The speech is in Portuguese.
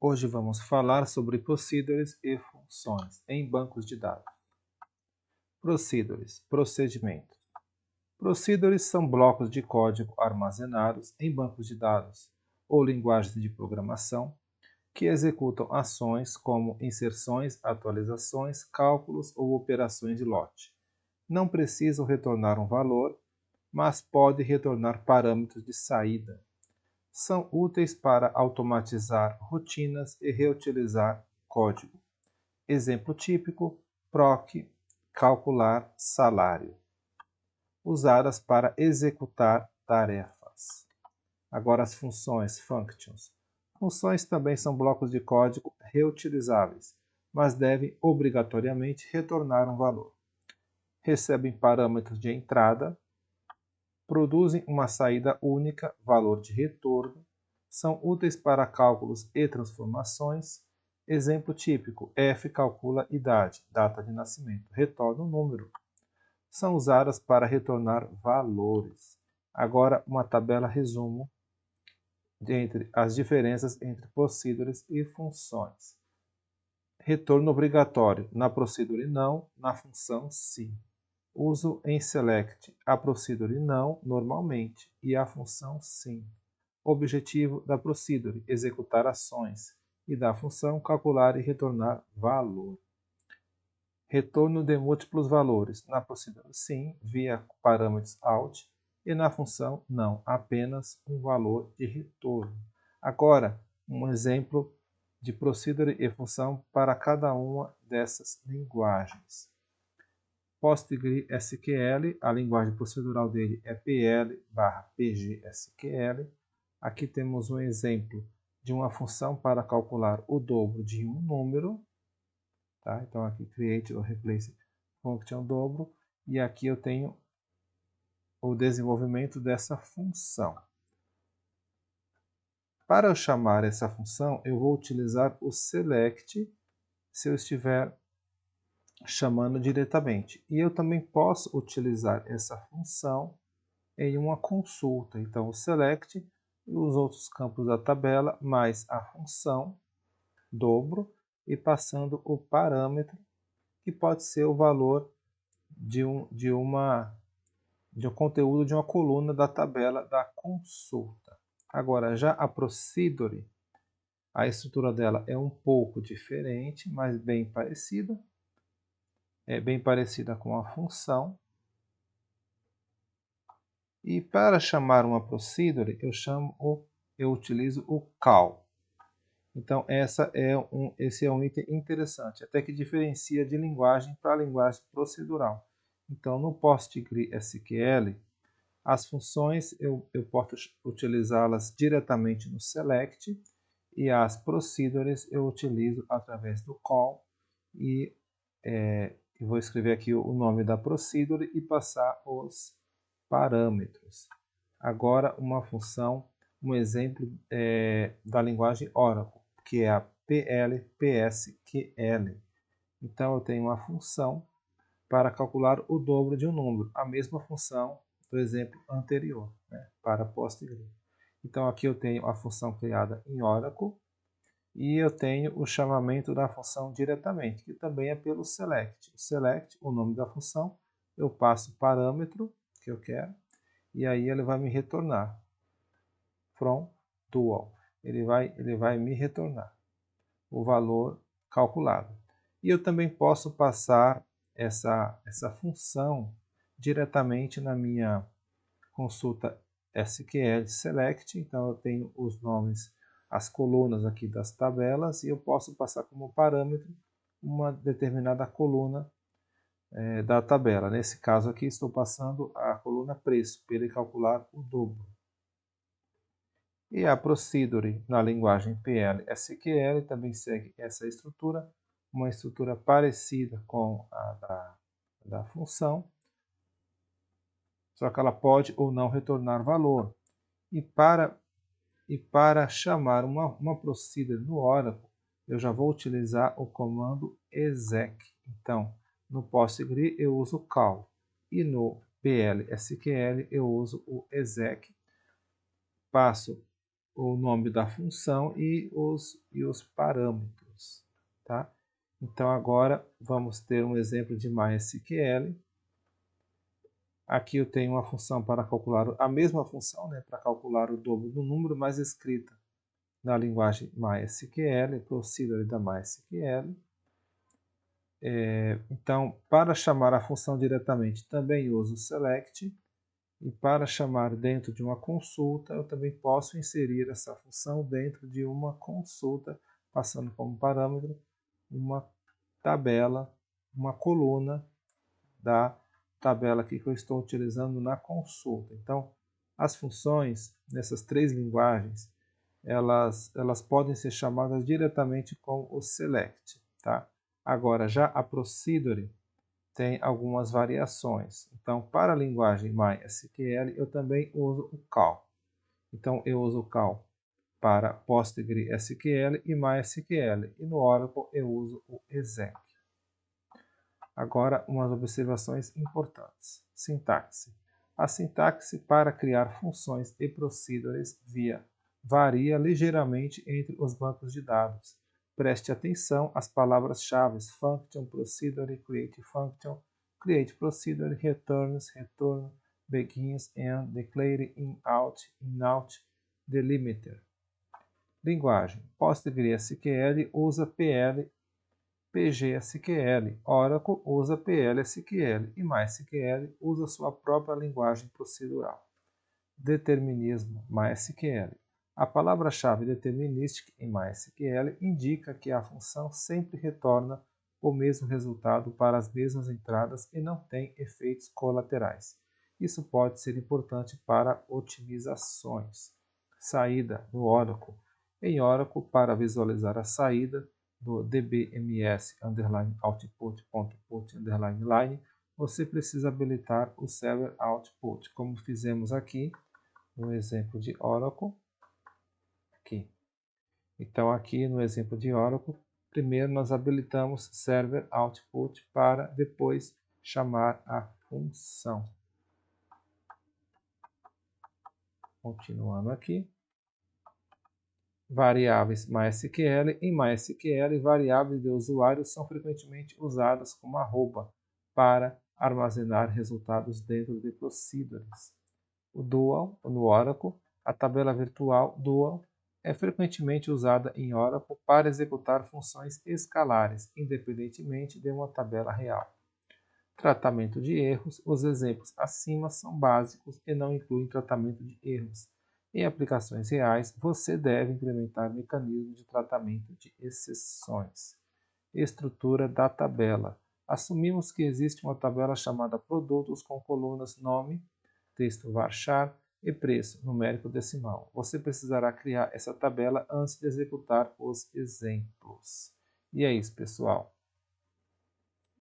Hoje vamos falar sobre procedures e funções em bancos de dados. Procedures, procedimentos. Procedures são blocos de código armazenados em bancos de dados ou linguagens de programação que executam ações como inserções, atualizações, cálculos ou operações de lote. Não precisam retornar um valor, mas podem retornar parâmetros de saída. São úteis para automatizar rotinas e reutilizar código. Exemplo típico: proc, calcular salário. Usadas para executar tarefas. Agora as funções, functions. Funções também são blocos de código reutilizáveis, mas devem obrigatoriamente retornar um valor. Recebem parâmetros de entrada, produzem uma saída única, valor de retorno, são úteis para cálculos e transformações. Exemplo típico: F calcula idade, data de nascimento, retorna um número. São usadas para retornar valores. Agora, uma tabela resumo entre as diferenças entre procedures e funções. Retorno obrigatório: na procedure não, na função sim. Uso em select: a procedure não, normalmente, e a função sim. Objetivo da procedure: executar ações, e da função: calcular e retornar valor. Retorno de múltiplos valores: na procedure sim, via parâmetros out, e na função não, apenas um valor de retorno. Agora, um exemplo de procedure e função para cada uma dessas linguagens. PostgreSQL, a linguagem procedural dele é PL/PGSQL. Aqui temos um exemplo de uma função para calcular o dobro de um número. Tá? Então aqui create ou replace function dobro. E aqui eu tenho o desenvolvimento dessa função. Para eu chamar essa função, eu vou utilizar o select se eu estiver chamando diretamente. E eu também posso utilizar essa função em uma consulta. Então, o select e os outros campos da tabela, mais a função dobro e passando o parâmetro, que pode ser o valor de um conteúdo de uma coluna da tabela da consulta. Agora, já a procedure, a estrutura dela é um pouco diferente, mas bem parecida. É bem parecida com a função. E para chamar uma procedure, eu utilizo o call. Então, esse é um item interessante, até que diferencia de linguagem para linguagem procedural. Então, no PostgreSQL, as funções eu posso utilizá-las diretamente no select e as procedures eu utilizo através do call e eu vou escrever aqui o nome da procedure e passar os parâmetros. Agora uma função, um exemplo da linguagem Oracle, que é a PL/PSQL. Então eu tenho uma função para calcular o dobro de um número, a mesma função do exemplo anterior, né, para Postgre. Então aqui eu tenho a função criada em Oracle e eu tenho o chamamento da função diretamente, que também é pelo select. O select, o nome da função, eu passo o parâmetro que eu quero e aí ele vai me retornar from dual. Ele vai me retornar o valor calculado. E eu também posso passar essa função diretamente na minha consulta SQL Select. Então eu tenho os nomes, as colunas aqui das tabelas e eu posso passar como parâmetro uma determinada coluna da tabela. Nesse caso aqui estou passando a coluna preço para ele calcular o dobro. E a procedure na linguagem PL/SQL também segue essa estrutura, uma estrutura parecida com a da função, só que ela pode ou não retornar valor. E para chamar uma procedure no Oracle, eu já vou utilizar o comando exec. Então, no Postgre eu uso call e no PL/SQL eu uso o exec. Passo o nome da função e os parâmetros. Tá? Então, agora vamos ter um exemplo de MySQL. Aqui eu tenho uma função para calcular, a mesma função, né, para calcular o dobro do número, mas escrita na linguagem MySQL, procedure da MySQL. Então, para chamar a função diretamente, também uso select. E para chamar dentro de uma consulta, eu também posso inserir essa função dentro de uma consulta, passando como parâmetro uma tabela, uma coluna da tabela aqui que eu estou utilizando na consulta. Então, as funções nessas três linguagens, elas podem ser chamadas diretamente com o select. Tá? Agora, já a procedure tem algumas variações. Então, para a linguagem MySQL, eu também uso o call. Então, eu uso o call para PostgreSQL e MySQL. E no Oracle, eu uso o exec. Agora, umas observações importantes. Sintaxe. A sintaxe para criar funções e procedures varia ligeiramente entre os bancos de dados. Preste atenção às palavras-chave function, procedure, create procedure, returns, return, begins, and, declare, in-out, delimiter. Linguagem. PostgreSQL usa PGSQL, Oracle usa PLSQL e MySQL usa sua própria linguagem procedural. Determinismo, MySQL. A palavra-chave deterministic em MySQL indica que a função sempre retorna o mesmo resultado para as mesmas entradas e não tem efeitos colaterais. Isso pode ser importante para otimizações. Saída no Oracle. Em Oracle, para visualizar a saída do dbms output.put_line, você precisa habilitar o server output, como fizemos aqui no exemplo de Oracle. Aqui. Então, aqui no exemplo de Oracle, primeiro nós habilitamos server output para depois chamar a função. Continuando aqui. Variáveis MySQL. Em MySQL, variáveis de usuário são frequentemente usadas como arroba para armazenar resultados dentro de procedures. O dual, no Oracle, a tabela virtual dual é frequentemente usada em Oracle para executar funções escalares, independentemente de uma tabela real. Tratamento de erros. Os exemplos acima são básicos e não incluem tratamento de erros. Em aplicações reais, você deve implementar mecanismos de tratamento de exceções. Estrutura da tabela. Assumimos que existe uma tabela chamada produtos com colunas nome, texto varchar e preço numérico decimal. Você precisará criar essa tabela antes de executar os exemplos. E é isso, pessoal.